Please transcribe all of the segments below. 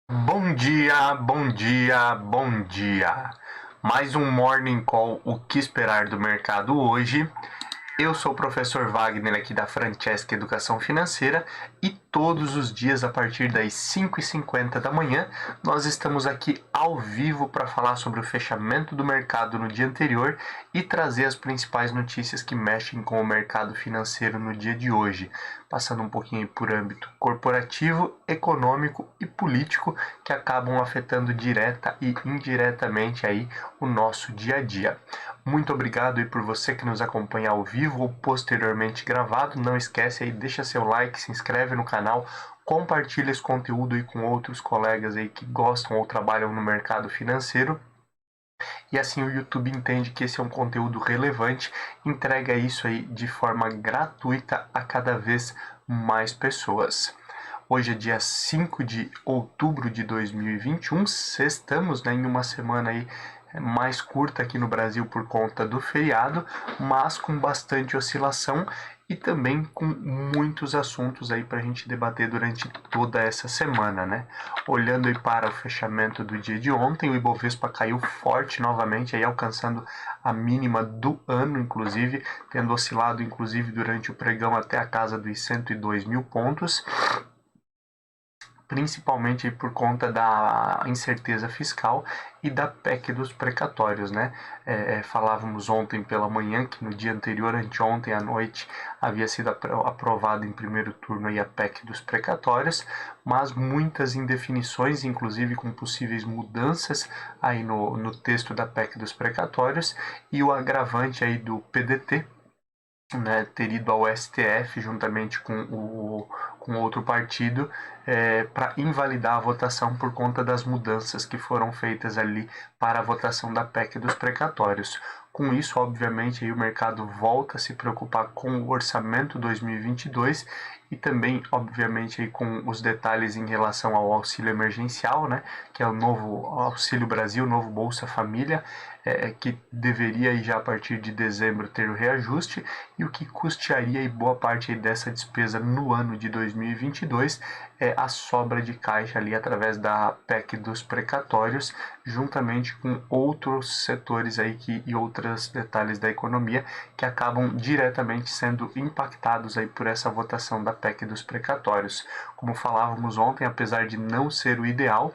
Bom dia, bom dia, bom dia. Mais um Morning Call, o que esperar do mercado hoje? Eu sou o professor Wagner aqui da Francesca Educação Financeira e todos os dias a partir das 5h50 da manhã nós estamos aqui ao vivo para falar sobre o fechamento do mercado no dia anterior e trazer as principais notícias que mexem com o mercado financeiro no dia de hoje, passando um pouquinho por âmbito corporativo, econômico e político que acabam afetando direta e indiretamente aí o nosso dia a dia. Muito obrigado aí por você que nos acompanha ao vivo ou posteriormente gravado. Não esquece aí, deixa seu like, se inscreve no canal, compartilha esse conteúdo aí com outros colegas aí que gostam ou trabalham no mercado financeiro. E assim o YouTube entende que esse é um conteúdo relevante, entrega isso aí de forma gratuita a cada vez mais pessoas. Hoje é dia 5 de outubro de 2021, estamos, né, em uma semana aí mais curta aqui no Brasil por conta do feriado, mas com bastante oscilação e também com muitos assuntos aí para a gente debater durante toda essa semana, né? Olhando aí para o fechamento do dia de ontem, o Ibovespa caiu forte novamente, aí alcançando a mínima do ano, inclusive, tendo oscilado inclusive durante o pregão até a casa dos 102 mil pontos, principalmente por conta da incerteza fiscal e da PEC dos precatórios, né? Falávamos ontem pela manhã que no dia anterior, anteontem à noite, havia sido aprovada em primeiro turno aí a PEC dos precatórios, mas muitas indefinições, inclusive com possíveis mudanças aí no texto da PEC dos precatórios e o agravante aí do PDT, né, ter ido ao STF juntamente com outro partido para invalidar a votação por conta das mudanças que foram feitas ali para a votação da PEC dos precatórios. Com isso, obviamente, aí o mercado volta a se preocupar com o orçamento 2022 e também, obviamente, aí com os detalhes em relação ao auxílio emergencial, né, que é o novo Auxílio Brasil, o novo Bolsa Família, que deveria aí já a partir de dezembro ter o reajuste e o que custearia aí boa parte aí dessa despesa no ano de 2022 é a sobra de caixa ali através da PEC dos precatórios, juntamente com outros setores aí e outros detalhes da economia que acabam diretamente sendo impactados aí por essa votação da PEC dos precatórios. Como falávamos ontem, apesar de não ser o ideal,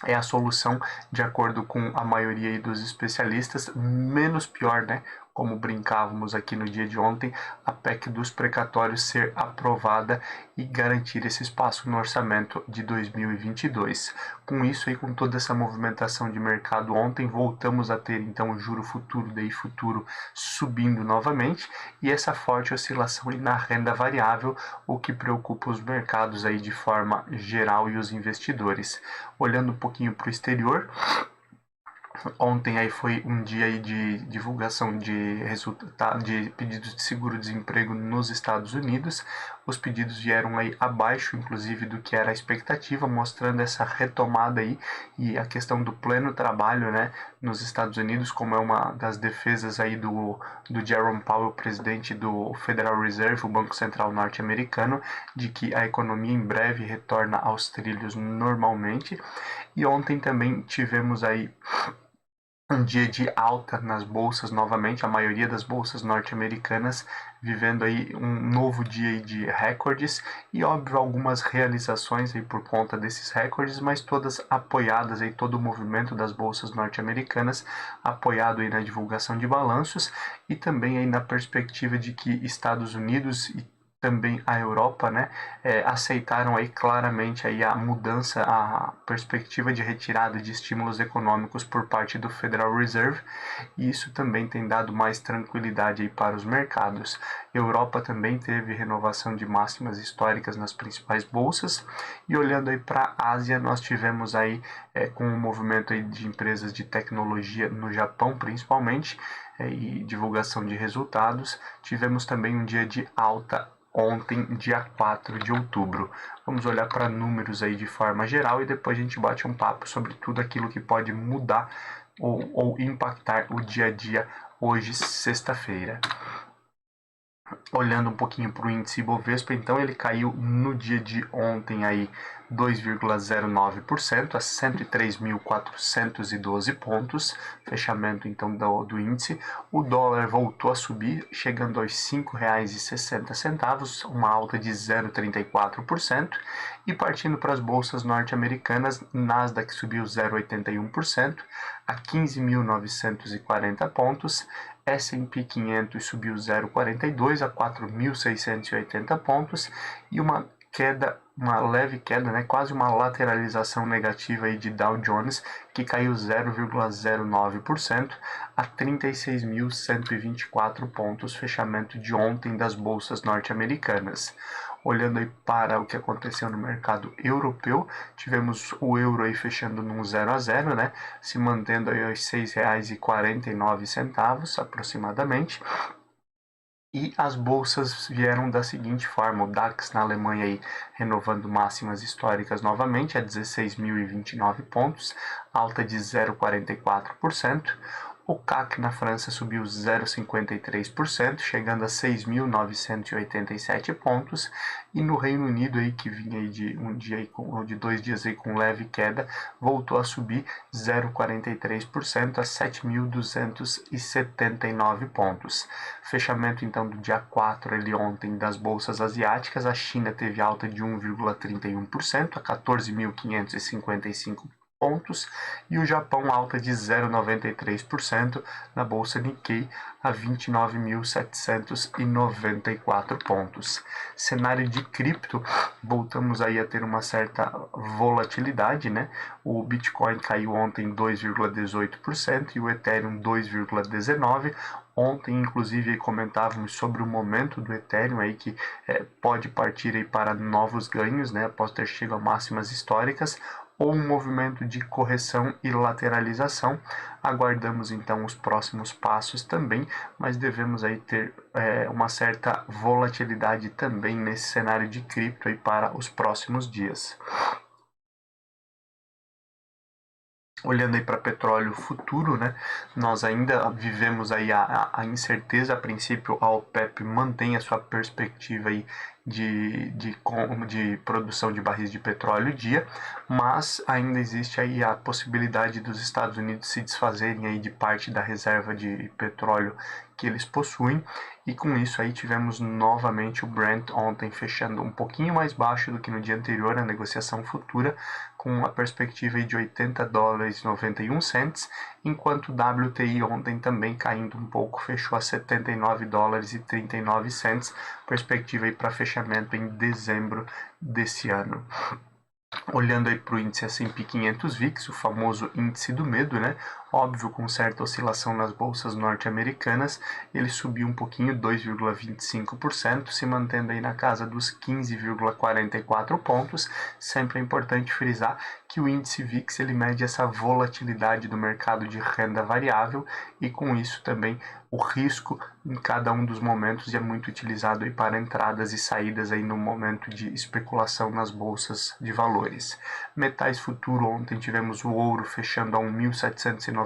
é a solução, de acordo com a maioria dos especialistas, menos pior, né? Como brincávamos aqui no dia de ontem, a PEC dos precatórios ser aprovada e garantir esse espaço no orçamento de 2022. Com isso e com toda essa movimentação de mercado ontem, voltamos a ter então o juro futuro, DI futuro, subindo novamente e essa forte oscilação na renda variável, o que preocupa os mercados aí de forma geral e os investidores. Olhando um pouquinho para o exterior, ontem aí foi um dia aí de divulgação de pedidos de seguro-desemprego nos Estados Unidos. Os pedidos vieram aí abaixo, inclusive, do que era a expectativa, mostrando essa retomada aí e a questão do pleno trabalho, né, nos Estados Unidos, como é uma das defesas aí do Jerome Powell, presidente do Federal Reserve, o Banco Central norte-americano, de que a economia em breve retorna aos trilhos normalmente. E ontem também tivemos aí um dia de alta nas bolsas novamente, a maioria das bolsas norte-americanas vivendo aí um novo dia de recordes e óbvio algumas realizações aí por conta desses recordes, mas todas apoiadas aí, todo o movimento das bolsas norte-americanas apoiado aí na divulgação de balanços e também aí na perspectiva de que Estados Unidos e também a Europa, né, aceitaram aí claramente aí a mudança, a perspectiva de retirada de estímulos econômicos por parte do Federal Reserve, e isso também tem dado mais tranquilidade aí para os mercados. Europa também teve renovação de máximas históricas nas principais bolsas, e olhando aí para a Ásia, nós tivemos aí com o movimento aí de empresas de tecnologia no Japão principalmente, e divulgação de resultados, tivemos também um dia de alta ontem, dia 4 de outubro. Vamos olhar para números aí de forma geral e depois a gente bate um papo sobre tudo aquilo que pode mudar ou impactar o dia a dia hoje, sexta-feira. Olhando um pouquinho para o índice Ibovespa, então ele caiu no dia de ontem aí 2,09% a 103.412 pontos, fechamento então do índice. O dólar voltou a subir, chegando aos R$ 5,60, uma alta de 0,34%. E partindo para as bolsas norte-americanas, Nasdaq subiu 0,81% a 15.940 pontos, S&P 500 subiu 0,42 a 4.680 pontos e uma leve queda, né, quase uma lateralização negativa aí de Dow Jones, que caiu 0,09% a 36.124 pontos, fechamento de ontem das bolsas norte-americanas. Olhando aí para o que aconteceu no mercado europeu, tivemos o euro aí fechando num 0 a 0, né, se mantendo aí aos R$ 6,49 aproximadamente. E as bolsas vieram da seguinte forma: o DAX na Alemanha aí renovando máximas históricas novamente a 16.029 pontos, alta de 0,44%. O CAC na França subiu 0,53%, chegando a 6.987 pontos. E no Reino Unido, aí, que vinha aí de 2 dias aí com leve queda, voltou a subir 0,43% a 7.279 pontos. Fechamento então do dia 4 ali ontem das bolsas asiáticas, a China teve alta de 1,31% a 14.555 pontos, e o Japão alta de 0,93% na bolsa Nikkei a 29.794 pontos. Cenário de cripto, voltamos aí a ter uma certa volatilidade, né? O Bitcoin caiu ontem 2,18% e o Ethereum 2,19%. Ontem, inclusive, comentávamos sobre o momento do Ethereum aí que pode partir aí para novos ganhos, né? Após ter chegado a máximas históricas, ou um movimento de correção e lateralização. Aguardamos então os próximos passos também, mas devemos aí ter uma certa volatilidade também nesse cenário de cripto aí para os próximos dias. Olhando aí para petróleo futuro, né, nós ainda vivemos aí a incerteza. A princípio, a OPEP mantém a sua perspectiva aí de produção de barris de petróleo dia, mas ainda existe aí a possibilidade dos Estados Unidos se desfazerem aí de parte da reserva de petróleo que eles possuem, e com isso aí tivemos novamente o Brent ontem fechando um pouquinho mais baixo do que no dia anterior, a negociação futura, com uma perspectiva aí de $80,91, enquanto o WTI ontem também caindo um pouco, fechou a $79,39, perspectiva aí para fechamento em dezembro desse ano. Olhando aí para o índice S&P 500 VIX, o famoso índice do medo, né? Óbvio, com certa oscilação nas bolsas norte-americanas, ele subiu um pouquinho, 2,25%, se mantendo aí na casa dos 15,44 pontos. Sempre é importante frisar que o índice VIX ele mede essa volatilidade do mercado de renda variável, e com isso também o risco em cada um dos momentos é muito utilizado aí para entradas e saídas aí no momento de especulação nas bolsas de valores. Metais futuro, ontem tivemos o ouro fechando a $1.793,30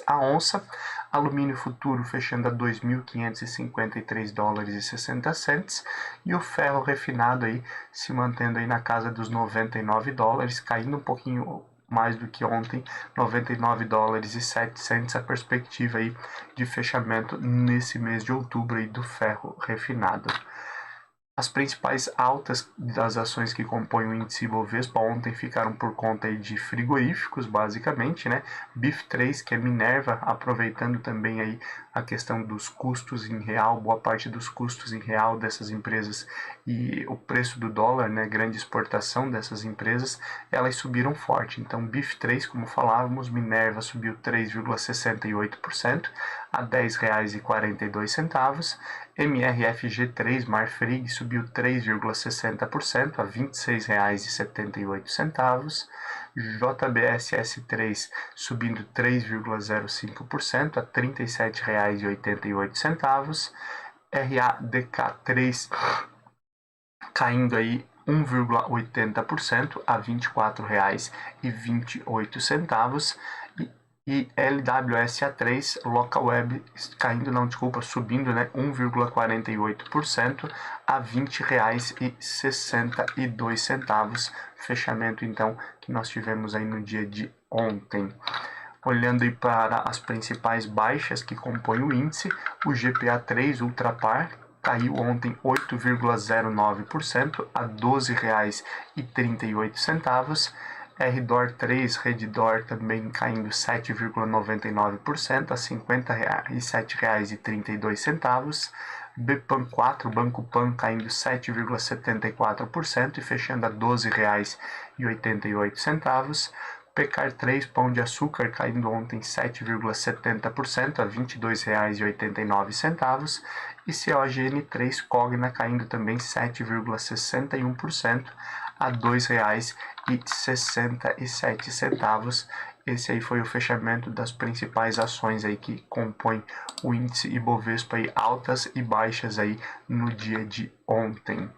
a onça, alumínio futuro fechando a $2.553,60, e o ferro refinado aí se mantendo aí na casa dos $99, caindo um pouquinho mais do que ontem, $99,07, a perspectiva aí de fechamento nesse mês de outubro aí do ferro refinado. As principais altas das ações que compõem o índice Ibovespa ontem ficaram por conta aí de frigoríficos, basicamente, né? BIF3, que é Minerva, aproveitando também aí a questão dos custos em real, boa parte dos custos em real dessas empresas e o preço do dólar, né? Grande exportação dessas empresas, elas subiram forte. Então, BIF3, como falávamos, Minerva subiu 3,68% a R$10,42. MRFG3 Marfrig subiu 3,60% a R$ 26,78. JBSS3 subindo 3,05% a R$ 37,88. RADK3 caindo aí 1,80% a R$ 24,28. e LWSA3 Local Web caindo, não, desculpa, subindo, né, 1,48% a R$ 20,62. Fechamento então que nós tivemos aí no dia de ontem. Olhando aí para as principais baixas que compõem o índice, o GPA3 Ultrapar caiu ontem 8,09% a R$ 12,38. RDOR 3, Reddor também caindo 7,99% a R$ 57,32. BPAN 4, Banco Pan, caindo 7,74% e fechando a R$ 12,88. Pecar 3, Pão de Açúcar, caindo ontem 7,70% a R$ 22,89. E COGN 3, Cogna, caindo também 7,61% a R$ 2,67. Esse aí foi o fechamento das principais ações aí que compõem o índice Ibovespa, aí, altas e baixas aí no dia de ontem.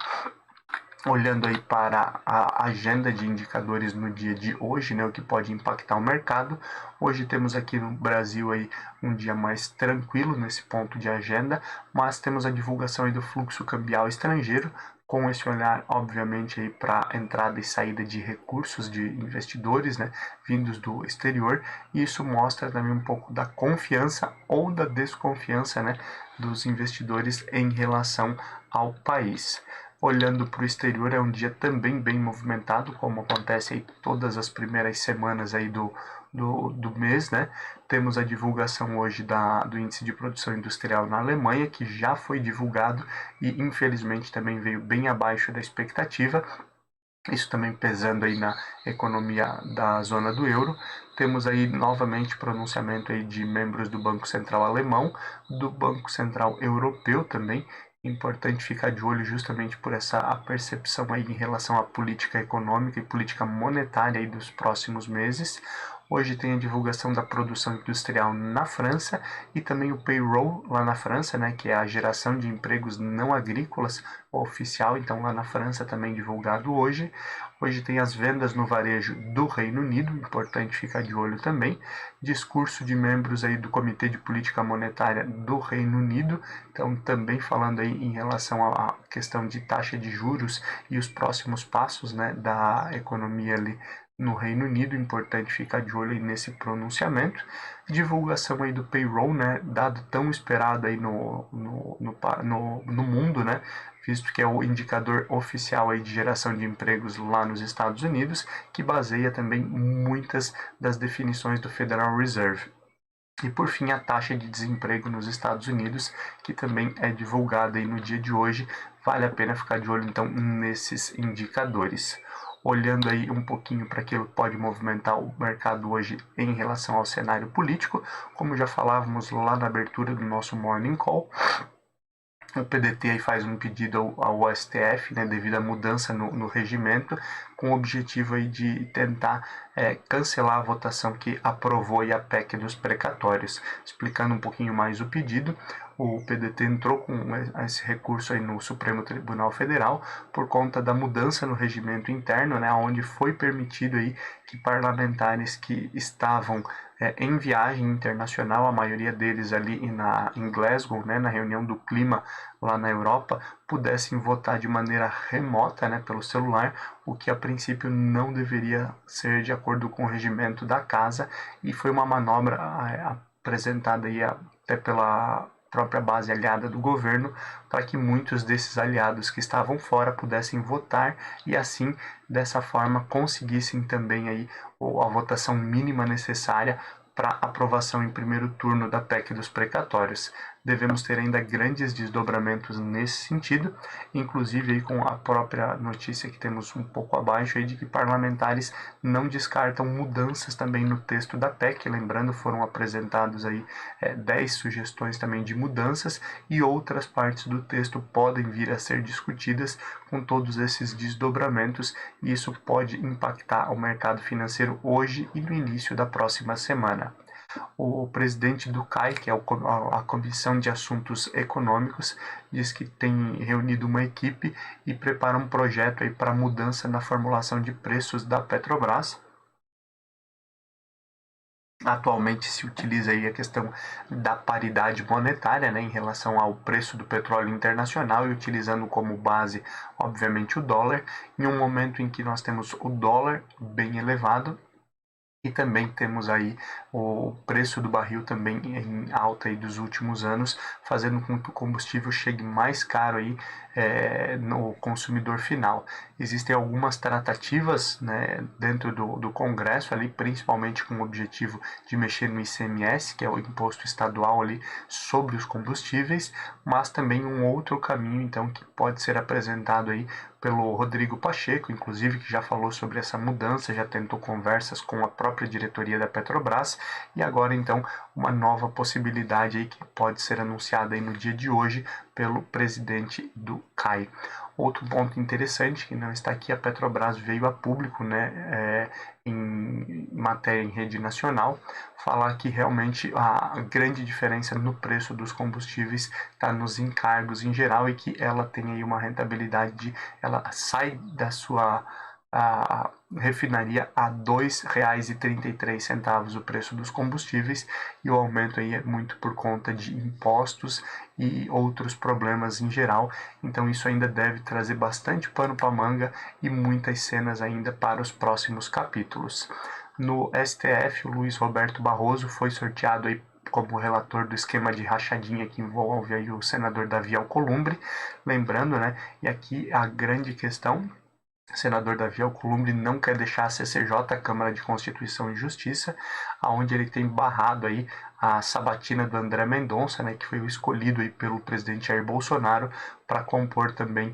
Olhando aí para a agenda de indicadores no dia de hoje, né, o que pode impactar o mercado. Hoje temos aqui no Brasil aí um dia mais tranquilo nesse ponto de agenda, mas temos a divulgação aí do fluxo cambial estrangeiro, com esse olhar, obviamente, aí para entrada e saída de recursos de investidores, né, vindos do exterior. E isso mostra também um pouco da confiança ou da desconfiança, né, dos investidores em relação ao país. Olhando para o exterior, é um dia também bem movimentado, como acontece aí todas as primeiras semanas aí do mês, né? Temos a divulgação hoje do índice de produção industrial na Alemanha, que já foi divulgado e infelizmente também veio bem abaixo da expectativa. Isso também pesando aí na economia da zona do euro. Temos aí novamente pronunciamento aí de membros do Banco Central Alemão, do Banco Central Europeu também. Importante ficar de olho justamente por essa percepção aí em relação à política econômica e política monetária aí dos próximos meses. Hoje tem a divulgação da produção industrial na França e também o payroll lá na França, né, que é a geração de empregos não agrícolas oficial, então lá na França também divulgado hoje. Hoje tem as vendas no varejo do Reino Unido, importante ficar de olho também. Discurso de membros aí do Comitê de Política Monetária do Reino Unido, então também falando aí em relação à questão de taxa de juros e os próximos passos, né, da economia ali no Reino Unido, importante ficar de olho aí nesse pronunciamento. Divulgação aí do payroll, né, dado tão esperado aí no mundo, né, visto que é o indicador oficial aí de geração de empregos lá nos Estados Unidos, que baseia também muitas das definições do Federal Reserve. E por fim, a taxa de desemprego nos Estados Unidos, que também é divulgada aí no dia de hoje. Vale a pena ficar de olho então nesses indicadores. Olhando aí um pouquinho para aquilo que pode movimentar o mercado hoje em relação ao cenário político, como já falávamos lá na abertura do nosso Morning Call, o PDT aí faz um pedido ao STF, né, devido à mudança no regimento, com o objetivo aí de tentar cancelar a votação que aprovou aí a PEC dos precatórios. Explicando um pouquinho mais o pedido, o PDT entrou com esse recurso aí no Supremo Tribunal Federal por conta da mudança no regimento interno, né, onde foi permitido aí que parlamentares que estavam em viagem internacional, a maioria deles ali em Glasgow, né, na reunião do clima lá na Europa, pudessem votar de maneira remota, né, pelo celular, o que a princípio não deveria ser de acordo com o regimento da casa, e foi uma manobra apresentada aí até pela própria base aliada do governo, para que muitos desses aliados que estavam fora pudessem votar e assim, dessa forma, conseguissem também aí a votação mínima necessária para aprovação em primeiro turno da PEC dos precatórios. Devemos ter ainda grandes desdobramentos nesse sentido, inclusive aí com a própria notícia que temos um pouco abaixo aí de que parlamentares não descartam mudanças também no texto da PEC. Lembrando, foram apresentados aí 10 sugestões também de mudanças e outras partes do texto podem vir a ser discutidas com todos esses desdobramentos, e isso pode impactar o mercado financeiro hoje e no início da próxima semana. O presidente do CAI, que é a Comissão de Assuntos Econômicos, diz que tem reunido uma equipe e prepara um projeto aí para mudança na formulação de preços da Petrobras. Atualmente se utiliza aí a questão da paridade monetária, né, em relação ao preço do petróleo internacional e utilizando como base, obviamente, o dólar, em um momento em que nós temos o dólar bem elevado e também temos aí o preço do barril também em alta aí dos últimos anos, fazendo com que o combustível chegue mais caro aí no consumidor final. Existem algumas tratativas, né, dentro do Congresso ali, principalmente com o objetivo de mexer no ICMS, que é o imposto estadual ali sobre os combustíveis, mas também um outro caminho então que pode ser apresentado aí pelo Rodrigo Pacheco, inclusive, que já falou sobre essa mudança, já tentou conversas com a própria diretoria da Petrobras, e agora então uma nova possibilidade aí que pode ser anunciada aí no dia de hoje pelo presidente do CAI. Outro ponto interessante que não está aqui, a Petrobras veio a público, né, em matéria em rede nacional, falar que realmente a grande diferença no preço dos combustíveis está nos encargos em geral e que ela tem aí uma rentabilidade ela sai da sua refinaria a R$ 2,33 o preço dos combustíveis, e o aumento aí é muito por conta de impostos e outros problemas em geral. Então isso ainda deve trazer bastante pano para manga e muitas cenas ainda para os próximos capítulos. No STF, o Luiz Roberto Barroso foi sorteado aí como relator do esquema de rachadinha que envolve aí o senador Davi Alcolumbre, lembrando, né, e aqui a grande questão, o senador Davi Alcolumbre não quer deixar a CCJ, a Câmara de Constituição e Justiça, aonde ele tem barrado aí a sabatina do André Mendonça, né, que foi o escolhido aí pelo presidente Jair Bolsonaro para compor também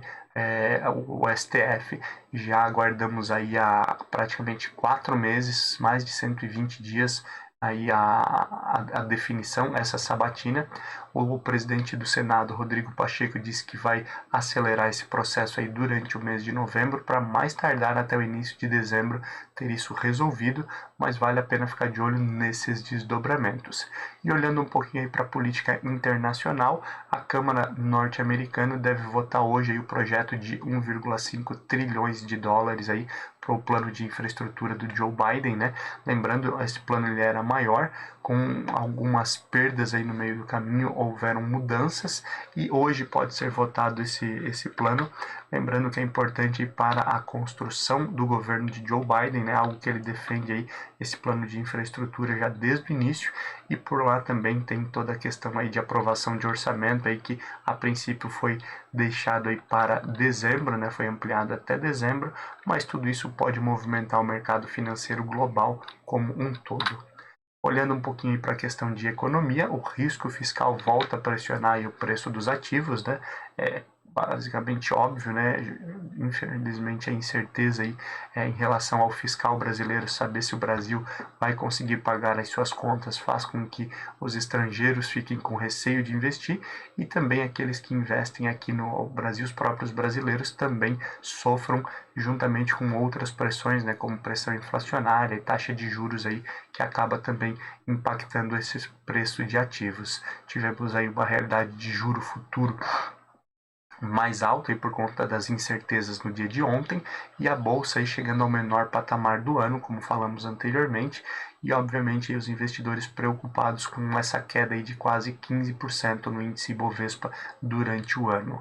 o STF. Já aguardamos aí há praticamente 4 meses, mais de 120 dias, aí a definição, essa sabatina. O presidente do Senado, Rodrigo Pacheco, disse que vai acelerar esse processo aí durante o mês de novembro, para mais tardar até o início de dezembro ter isso resolvido, mas vale a pena ficar de olho nesses desdobramentos. E olhando um pouquinho para a política internacional, a Câmara norte-americana deve votar hoje aí o projeto de 1,5 trilhões de dólares aí para o plano de infraestrutura do Joe Biden, né? Lembrando, esse plano ele era maior, com algumas perdas aí no meio do caminho, houveram mudanças e hoje pode ser votado esse plano. Lembrando que é importante para a construção do governo de Joe Biden, né, algo que ele defende aí, esse plano de infraestrutura já desde o início, e por lá também tem toda a questão aí de aprovação de orçamento aí que a princípio foi deixado aí para dezembro, né, foi ampliado até dezembro, mas tudo isso pode movimentar o mercado financeiro global como um todo. Olhando um pouquinho para a questão de economia, o risco fiscal volta a pressionar aí o preço dos ativos, né? É basicamente óbvio, né? Infelizmente a incerteza aí em relação ao fiscal brasileiro, saber se o Brasil vai conseguir pagar as suas contas, faz com que os estrangeiros fiquem com receio de investir, e também aqueles que investem aqui no Brasil, os próprios brasileiros também sofram juntamente com outras pressões, né, como pressão inflacionária e taxa de juros aí, que acaba também impactando esses preços de ativos. Tivemos aí uma realidade de juro futuro mais alta e por conta das incertezas no dia de ontem, e a bolsa aí chegando ao menor patamar do ano, como falamos anteriormente, e obviamente os investidores preocupados com essa queda aí de quase 15% no índice Bovespa durante o ano.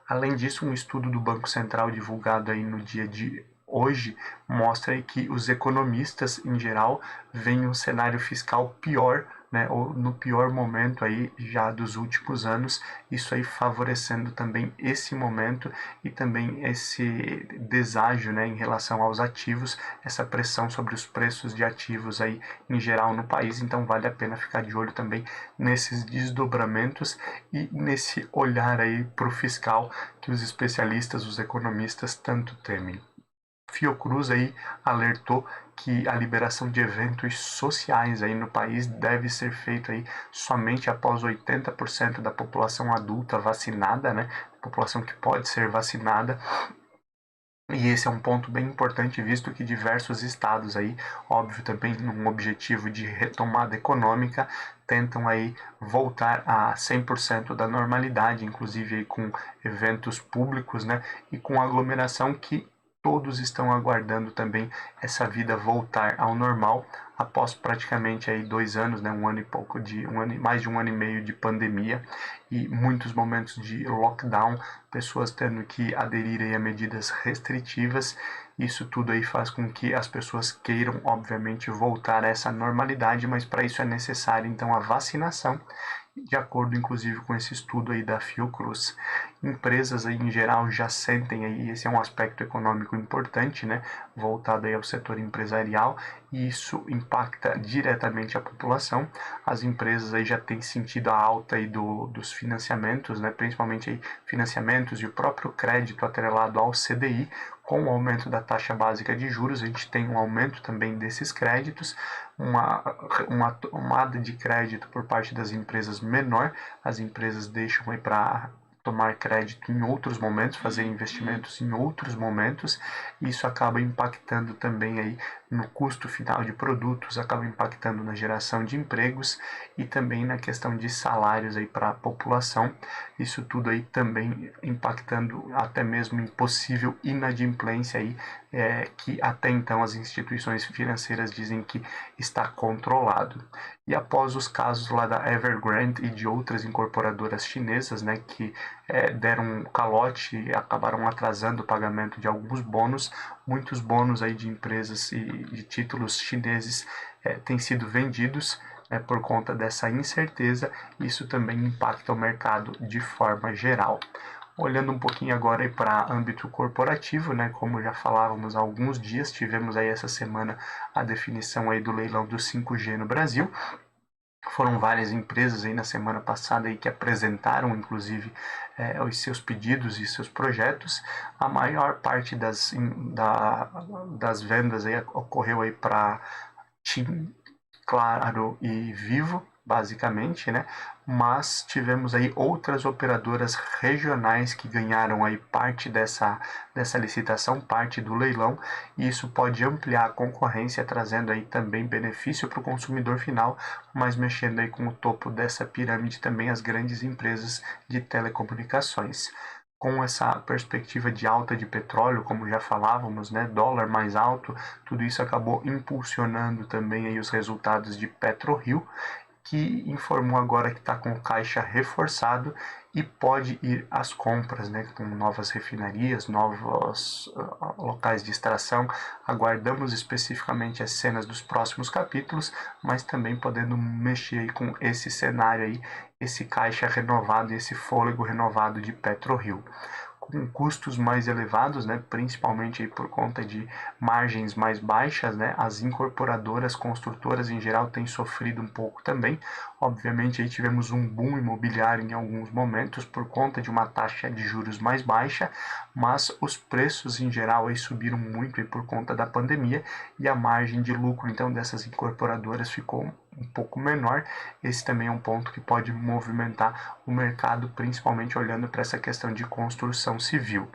Além disso, um estudo do Banco Central divulgado aí no dia de hoje mostra que os economistas em geral veem um cenário fiscal pior, né, ou no pior momento aí já dos últimos anos, isso aí favorecendo também esse momento e também esse deságio, né, em relação aos ativos, essa pressão sobre os preços de ativos aí em geral no país. Então vale a pena ficar de olho também nesses desdobramentos e nesse olhar aí para o fiscal que os especialistas, os economistas tanto temem. Fiocruz aí alertou que a liberação de eventos sociais aí no país deve ser feita aí somente após 80% da população adulta vacinada, né? População que pode ser vacinada. E esse é um ponto bem importante, visto que diversos estados aí, óbvio também num objetivo de retomada econômica, tentam aí voltar a 100% da normalidade, inclusive aí com eventos públicos, né? E com aglomeração que todos estão aguardando também essa vida voltar ao normal após praticamente aí 2 anos, né, um ano e pouco mais de um ano e meio de pandemia e muitos momentos de lockdown, pessoas tendo que aderir aí a medidas restritivas. Isso tudo aí faz com que as pessoas queiram, obviamente, voltar a essa normalidade, mas para isso é necessário então a vacinação, de acordo inclusive com esse estudo aí da Fiocruz. Empresas aí em geral já sentem aí, esse é um aspecto econômico importante, né, voltado aí ao setor empresarial, e isso impacta diretamente a população. As empresas aí já têm sentido a alta aí dos financiamentos, né, principalmente aí financiamentos e o próprio crédito atrelado ao CDI. Com o aumento da taxa básica de juros, a gente tem um aumento também desses créditos, uma tomada de crédito por parte das empresas menor. As empresas deixam aí para tomar crédito em outros momentos, fazer investimentos em outros momentos. Isso acaba impactando também aí no custo final de produtos, acaba impactando na geração de empregos e também na questão de salários aí para a população. Isso tudo aí também impactando até mesmo em possível inadimplência aí, que até então as instituições financeiras dizem que está controlado. E após os casos lá da Evergrande e de outras incorporadoras chinesas, né, que deram um calote e acabaram atrasando o pagamento de alguns bônus, muitos bônus aí de empresas e de títulos chineses têm sido vendidos por conta dessa incerteza. Isso também impacta o mercado de forma geral. Olhando um pouquinho agora para âmbito corporativo, né, como já falávamos há alguns dias, tivemos aí essa semana a definição aí do leilão do 5G no Brasil. Foram várias empresas aí na semana passada aí que apresentaram, inclusive, os seus pedidos e seus projetos. A maior parte das vendas aí ocorreu aí para TIM, Claro e Vivo, basicamente, né? Mas tivemos aí outras operadoras regionais que ganharam aí parte dessa licitação, parte do leilão, e isso pode ampliar a concorrência, trazendo aí também benefício para o consumidor final, mas mexendo aí com o topo dessa pirâmide também as grandes empresas de telecomunicações. Com essa perspectiva de alta de petróleo, como já falávamos, né, dólar mais alto, tudo isso acabou impulsionando também aí os resultados de PetroRio, que informou agora que está com o caixa reforçado e pode ir às compras, né, com novas refinarias, novos locais de extração. Aguardamos especificamente as cenas dos próximos capítulos, mas também podendo mexer aí com esse cenário aí, esse caixa renovado e esse fôlego renovado de PetroRio. Com custos mais elevados, né, principalmente aí por conta de margens mais baixas, né, as incorporadoras, construtoras em geral têm sofrido um pouco também. Obviamente aí tivemos um boom imobiliário em alguns momentos por conta de uma taxa de juros mais baixa, mas os preços em geral aí subiram muito aí por conta da pandemia e a margem de lucro então dessas incorporadoras ficou um pouco menor. Esse também é um ponto que pode movimentar o mercado, principalmente olhando para essa questão de construção civil.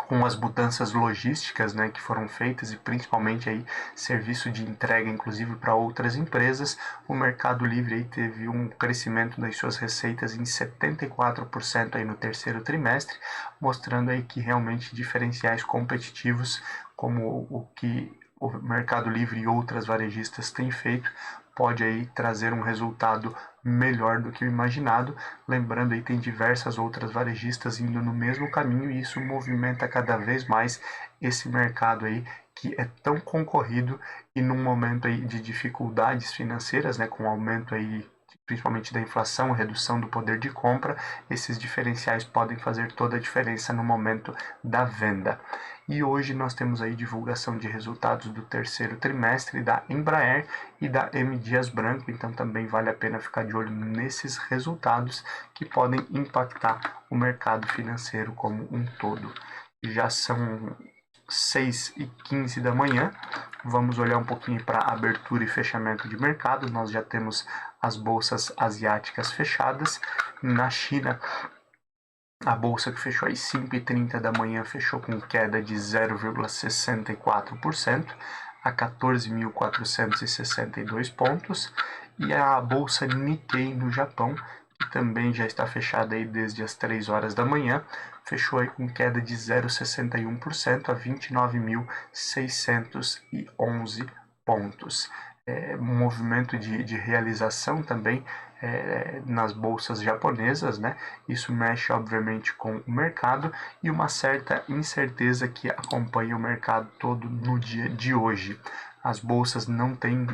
Com as mudanças logísticas, né, que foram feitas e principalmente aí serviço de entrega, inclusive para outras empresas, o Mercado Livre aí teve um crescimento das suas receitas em 74% aí no terceiro trimestre, mostrando aí que realmente diferenciais competitivos como o que o Mercado Livre e outras varejistas têm feito pode aí trazer um resultado melhor do que o imaginado. Lembrando aí, tem diversas outras varejistas indo no mesmo caminho e isso movimenta cada vez mais esse mercado aí que é tão concorrido e num momento aí de dificuldades financeiras, né, com o aumento aí principalmente da inflação, redução do poder de compra, esses diferenciais podem fazer toda a diferença no momento da venda. E hoje nós temos aí divulgação de resultados do terceiro trimestre da Embraer e da M. Dias Branco, então também vale a pena ficar de olho nesses resultados que podem impactar o mercado financeiro como um todo. Já são 6h15 da manhã, vamos olhar um pouquinho para abertura e fechamento de mercado. Nós já temos as bolsas asiáticas fechadas. Na China, a bolsa que fechou às 5h30 da manhã fechou com queda de 0,64% a 14.462 pontos. E a bolsa Nikkei no Japão, que também já está fechada aí desde as 3 horas da manhã, fechou aí com queda de 0,61% a 29.611 pontos. Um movimento de realização também nas bolsas japonesas, né? Isso mexe obviamente com o mercado e uma certa incerteza que acompanha o mercado todo no dia de hoje. As bolsas não têm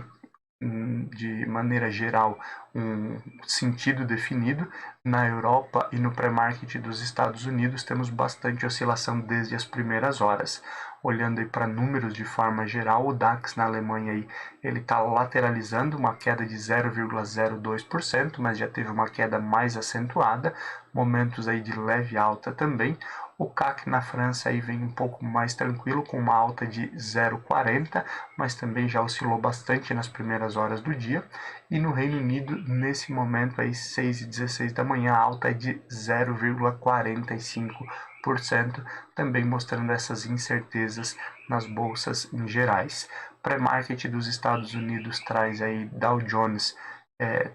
de maneira geral um sentido definido. Na Europa e no pré-market dos Estados Unidos temos bastante oscilação desde as primeiras horas. Olhando aí para números de forma geral, o DAX na Alemanha aí, ele está lateralizando uma queda de 0,02%, mas já teve uma queda mais acentuada, momentos aí de leve alta também. O CAC na França aí vem um pouco mais tranquilo, com uma alta de 0,40, mas também já oscilou bastante nas primeiras horas do dia. E no Reino Unido, nesse momento aí, 6h16 da manhã, a alta é de 0,45%, também mostrando essas incertezas nas bolsas em gerais. Pré-market dos Estados Unidos traz aí Dow Jones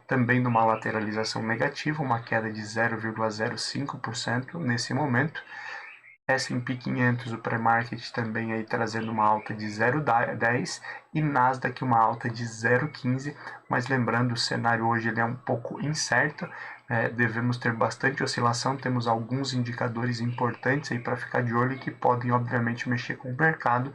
também numa lateralização negativa, uma queda de 0,05% nesse momento. S&P 500, o pré-market também aí trazendo uma alta de 0,10 e Nasdaq uma alta de 0,15, mas lembrando, o cenário hoje ele é um pouco incerto, devemos ter bastante oscilação, temos alguns indicadores importantes aí para ficar de olho que podem obviamente mexer com o mercado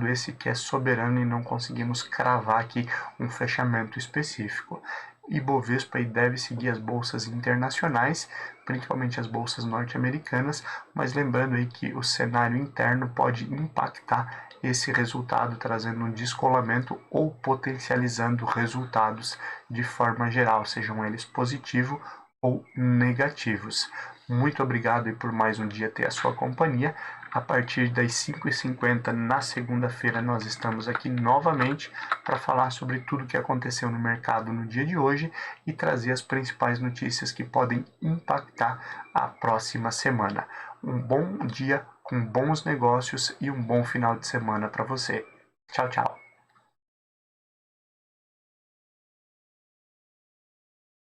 esse que é soberano e não conseguimos cravar aqui um fechamento específico. Ibovespa aí deve seguir as bolsas internacionais, principalmente as bolsas norte-americanas, mas lembrando aí que o cenário interno pode impactar esse resultado, trazendo um descolamento ou potencializando resultados de forma geral, sejam eles positivos ou negativos. Muito obrigado aí por mais um dia ter a sua companhia. A partir das 5h50 na segunda-feira nós estamos aqui novamente para falar sobre tudo o que aconteceu no mercado no dia de hoje e trazer as principais notícias que podem impactar a próxima semana. Um bom dia com bons negócios e um bom final de semana para você. Tchau, tchau.